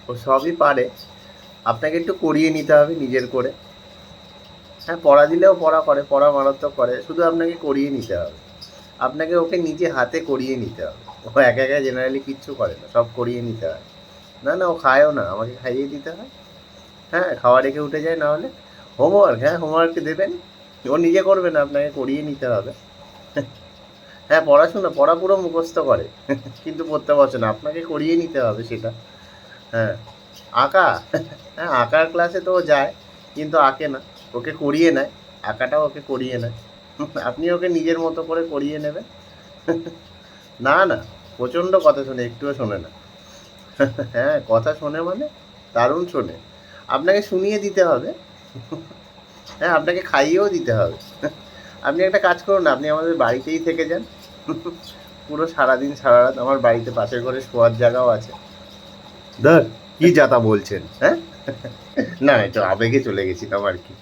ও সবই পারে, আপনাকে একটু করিয়ে নিতে হবে নিজের করে। হ্যাঁ, পড়া দিলেও পড়া করে, পড়া মারাত্মক করে, শুধু আপনাকে করিয়ে নিতে হবে। আপনাকে ওকে নিজে হাতে করিয়ে নিতে হবে। ও একা একা জেনারেলি কিচ্ছু করে না, সব করিয়ে নিতে হয়। না না, ও খায়ও না, আমাকে খাইয়ে দিতে হয়। হ্যাঁ, খাওয়া রেখে উঠে যায় না হলে। হোমওয়ার্ক, হ্যাঁ হোমওয়ার্ক দেবেন, ও নিজে করবে না, আপনাকে করিয়ে নিতে হবে। হ্যাঁ, পড়াশোনা, পড়া পুরো মুখস্থ করে, কিন্তু পড়তে বসে না, আপনাকে করিয়ে নিতে হবে সেটা। হ্যাঁ, আঁকা, হ্যাঁ আঁকার ক্লাসে তো ও যায়, কিন্তু আঁকে না, ওকে করিয়ে নেয়, আঁকাটাও ওকে করিয়ে নেয়। আপনি ওকে নিজের মতো করে করিয়ে নেবেন। না না, প্রচণ্ড কথা শোনে, একটুও শোনে না। হ্যাঁ, কথা শোনে মানে দারুণ শোনে। আপনাকে শুনিয়ে দিতে হবে। হ্যাঁ, আপনাকে খাইয়েও দিতে হবে। আপনি একটা কাজ করুন না, আপনি আমাদের বাড়িতেই থেকে যান। পুরো সারাদিন সারা রাত আমার বাড়িতে পাশের ঘরে শোয়ার জায়গাও আছে। ধর, কি যাতা বলছেন, হ্যাঁ? না, একটু আবেগে চলে গেছিলাম আর কি।